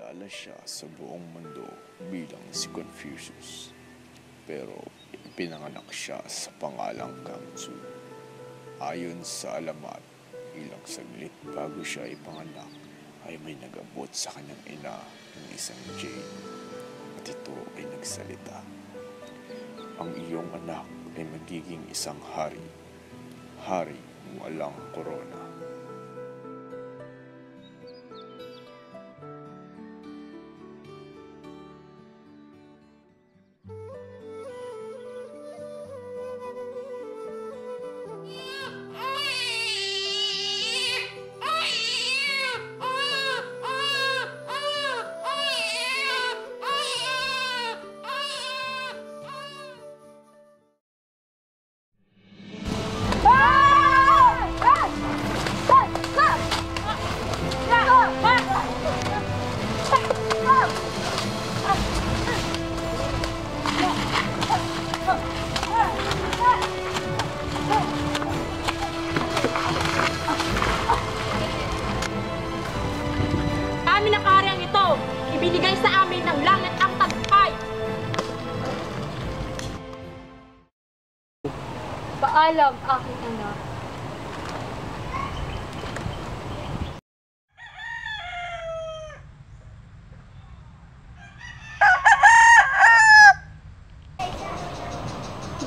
kilala siya sa buong mundo bilang si Confucius. Pero ipinanganak siya sa pangalang Kangxu. Ayon sa alamat, ilang saglit bago siya ipanganak ay may nag-abot sa kanyang ina ng isang jade. At ito ay nagsalita, "Ang iyong anak ay magiging isang hari. Hari ng walang korona." Amin ang karyang ito. Ibinigay sa amin ng langit ang tagumpay. Paalam, aking anak.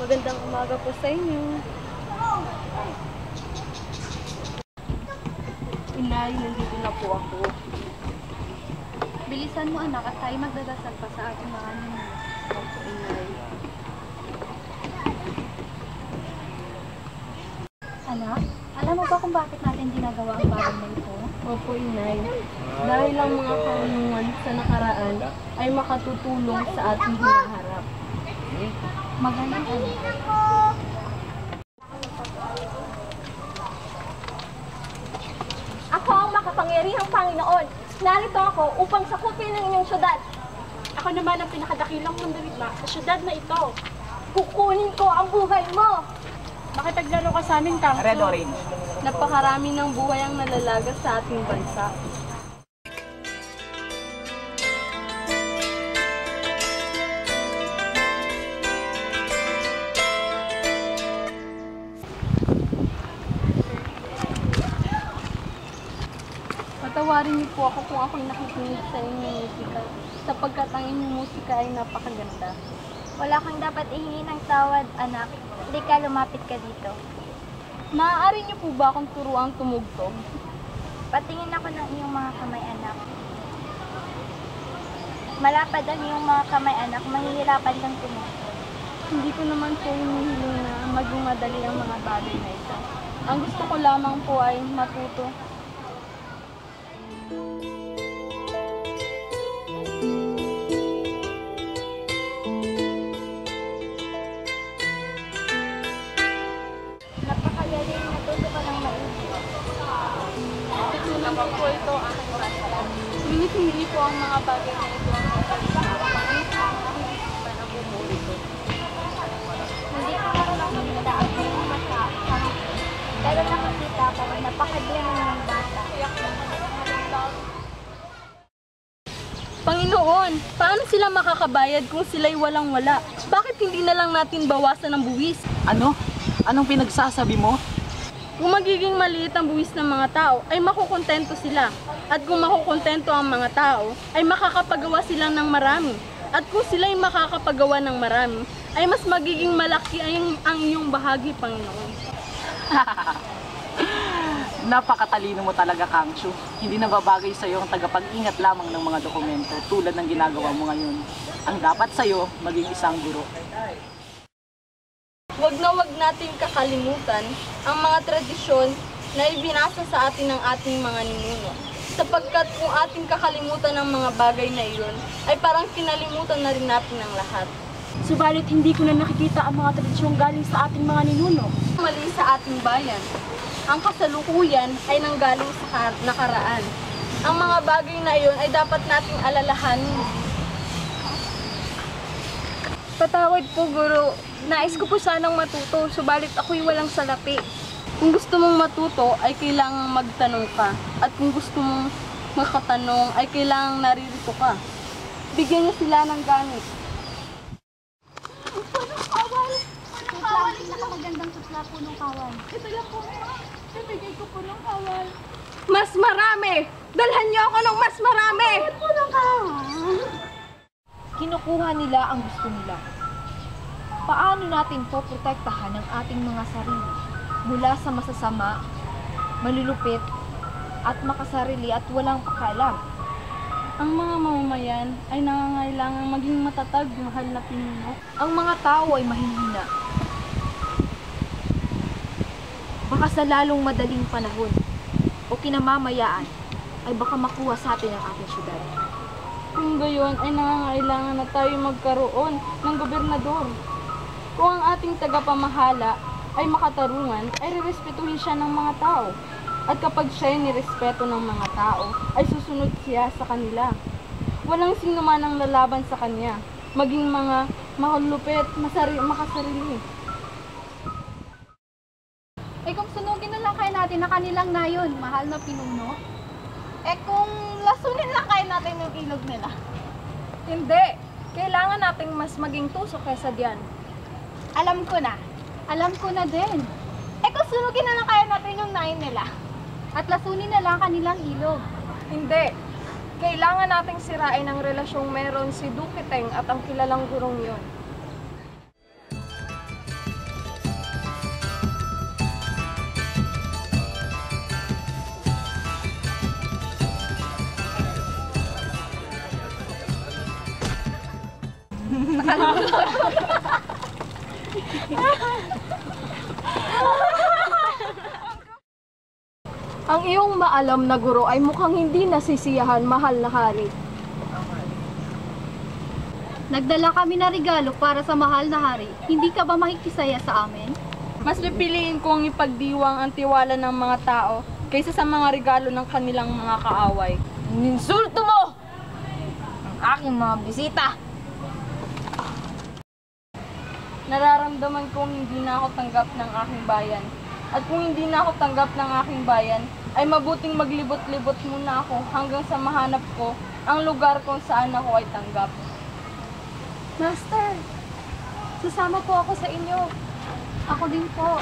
Magandang umaga po sa inyo. Inay, nandito na po ako. Bilisan mo anak at tayo magdadasal pa sa ating mga ninyo. Opo, Inay. Anak, alam mo ba kung bakit natin ginagawa ang bagay na ito? Opo, Inay. Dahil ang mga karunungan sa nakaraan ay makatutulong sa ating hinaharap. Magaling anak. Ako ang makapangyarihang Panginoon. Narito ako upang sakupin ang inyong syudad. Ako naman ang pinakadakilang mandirigma sa syudad na ito. Kukunin ko ang buhay mo. Makipaglaro ka sa amin, Kangxu. Red Orange. Napakarami ng buhay ang nalalagas sa ating bansa. Patawarin niyo po ako kung ako'y nakikinig sa inyong musika, sapagkat ang inyong musika ay napakaganda. Wala kang dapat ihingi ng tawad, anak. Hindi ka lumapit ka dito. Maaari niyo po ba akong turuang tumugtog? Patingin ako ng iyong mga kamay, anak. Malapad ang iyong mga kamay, anak. Mahihirapan kang tumugtog. Hindi ko naman po hinihiling na maging madali ang mga bagay na ito. Ang gusto ko lamang po ay matuto. Napakagaling, natuto ka ng maigi. Natutunan ko po ito ang aking pasalan. Ngunit hindi po ang mga bagay na ito ang pag-isipan ang bumuli ko. Hindi ko nakakita ang iyong mata. Pero nakakita ko na napakagaling ng bata. Panginoon, paano sila makakabayad kung sila'y walang-wala? Bakit hindi na lang natin bawasan ang buwis? Ano? Anong pinagsasabi mo? Kung magiging maliit ang buwis ng mga tao, ay makukontento sila. At kung makukontento ang mga tao, ay makakapagawa sila ng marami. At kung sila'y makakapagawa ng marami, ay mas magiging malaki ang iyong bahagi, Panginoon. Napakatalino mo talaga, Kangxu. Hindi nababagay sa'yo ang tagapag-ingat lamang ng mga dokumento tulad ng ginagawa mo ngayon. Ang dapat sa'yo, maging isang guro. Huwag na huwag natin kakalimutan ang mga tradisyon na ibinasa sa atin ng ating mga ninuno. Sapagkat kung ating kakalimutan ang mga bagay na iyon, ay parang kinalimutan na rin natin ang lahat. Subalit hindi ko na nakikita ang mga tradisyong galing sa ating mga ninuno. Mali sa ating bayan. Ang kasalukuyan ay nanggaling sa nakaraan. Ang mga bagay na iyon ay dapat nating alalahanin. Patawad po, Guro. Nais ko po sanang matuto, subalit ako'y walang salapi. Kung gusto mong matuto, ay kailangang magtanong ka. At kung gusto mong makatanong ay kailangang naririto ka. Bigyan niyo sila ng gamit. Punong kawal! Punong kawal! Pinakamagandang tutla po ng kawal. Ito lang po, ma. Ibigay ko punong kawal. Mas marami! Dalhan niyo ako ng mas marami! Punong kawal! Kinukuha nila ang gusto nila. Paano natin po protektahan ang ating mga sarili mula sa masasama, malulupit, at makasarili at walang pakialam? Ang mga mamamayan ay nangangailangang maging matatag, mahal na pinuno. Ang mga tao ay mahihina. Baka sa lalong madaling panahon o kinamamayaan ay baka makuha sa atin ang ating syudad. Kung gayon ay nangangailangan na tayo magkaroon ng gobernador. Kung ang ating tagapamahala ay makatarungan, ay rerespetuhin siya ng mga tao. At kapag siya ay nirespeto ng mga tao, ay susunod siya sa kanila. Walang sino man ang lalaban sa kanya, maging mga makulupit, makasarili. Eh kung sunugin na lang kaya natin na kanilang nayon, mahal na pinuno? Eh kung lasunin lang kaya natin yung ilog nila? Hindi! Kailangan nating mas maging tusok kaysa diyan. Alam ko na. Alam ko na din. Eh kung sunugin na lang kaya natin yung nayon nila? At lasunin na lang kanilang ilog? Hindi! Kailangan nating sirain ang relasyong meron si Dukiteng at ang kilalang gurong yon. Ang iyong maalam na guro ay mukhang hindi nasisiyahan, mahal na hari. Nagdala kami na regalo para sa mahal na hari. Hindi ka ba makikisaya sa amin? Mas pipiliin kong ipagdiwang ang tiwala ng mga tao kaysa sa mga regalo ng kanilang mga kaaway. Insulto mo ang aking mga bisita! Nararamdaman kong hindi na ako tanggap ng aking bayan. At kung hindi na ako tanggap ng aking bayan, ay mabuting maglibot-libot muna ako hanggang sa mahanap ko ang lugar kung saan ako ay tanggap. Master, sasama po ako sa inyo. Ako din po.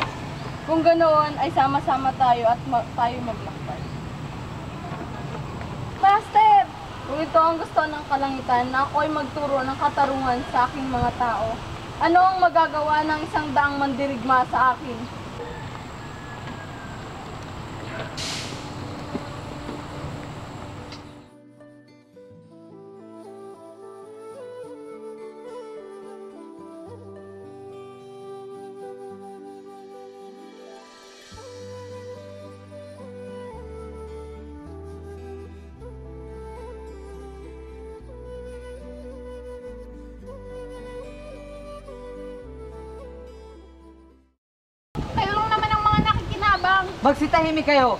Kung ganoon ay sama-sama tayo at tayo maglakbay. Master! Kung ito ang gusto ng kalangitan na ako ay magturo ng katarungan sa aking mga tao, ano ang magagawa ng 100 mandirigma sa akin? Kayo lang naman ang mga nakikinabang. Magsitahimik kayo!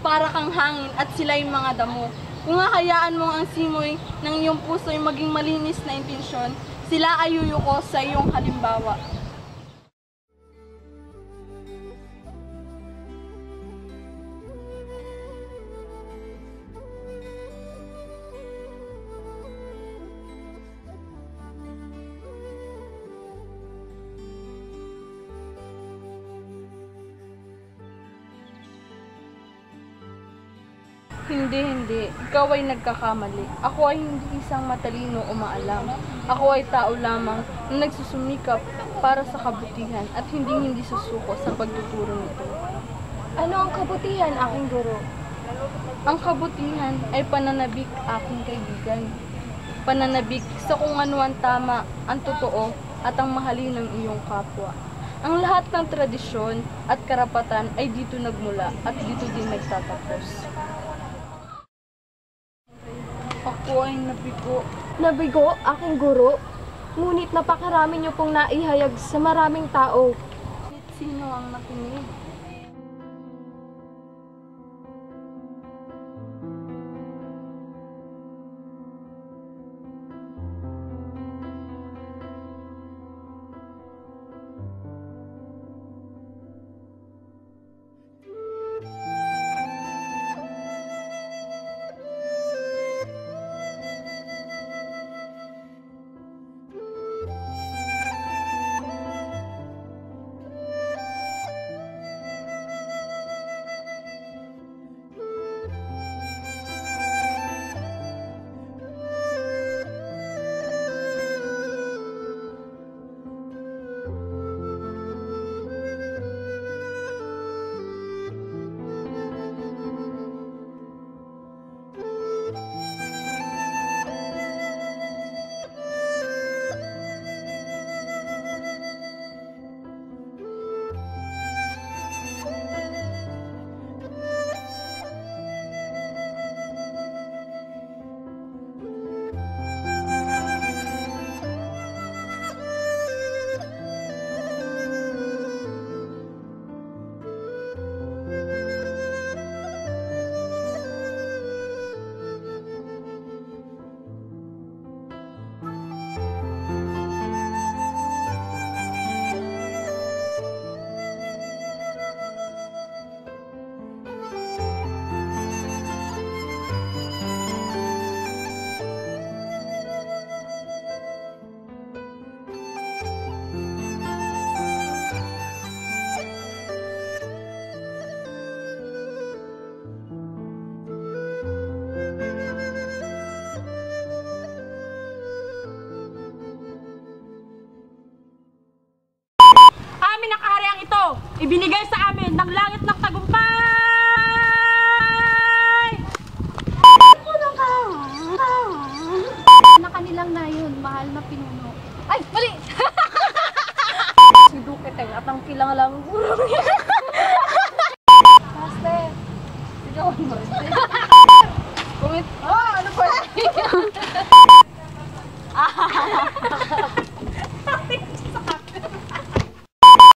Para kang hangin at sila'y mga damo. Kung hahayaan mo ang simoy ng iyong puso ay maging malinis na intensyon, sila ay yuyuko sa iyong halimbawa. Hindi. Ikaw ay nagkakamali. Ako ay hindi isang matalino o maalam. Ako ay tao lamang na nagsusumikap para sa kabutihan at hindi susuko sa pagtuturo nito. Ano ang kabutihan, aking guro? Ang kabutihan ay pananabik, aking kaibigan. Pananabik sa kung ano ang tama, ang totoo, at ang mahalin ng iyong kapwa. Ang lahat ng tradisyon at karapatan ay dito nagmula at dito din nagtatapos. Ako ay nabigo. Nabigo, aking guro? Ngunit napakarami niyo pong naihayag sa maraming tao. Sino ang nakinig? ibinigay sa amin ng langit ng tagumpay! Na kanilang na yun, mahal na pinuno. Ay, mali! Si Duque, at ang kilang lang. Master, sigawan mo rin.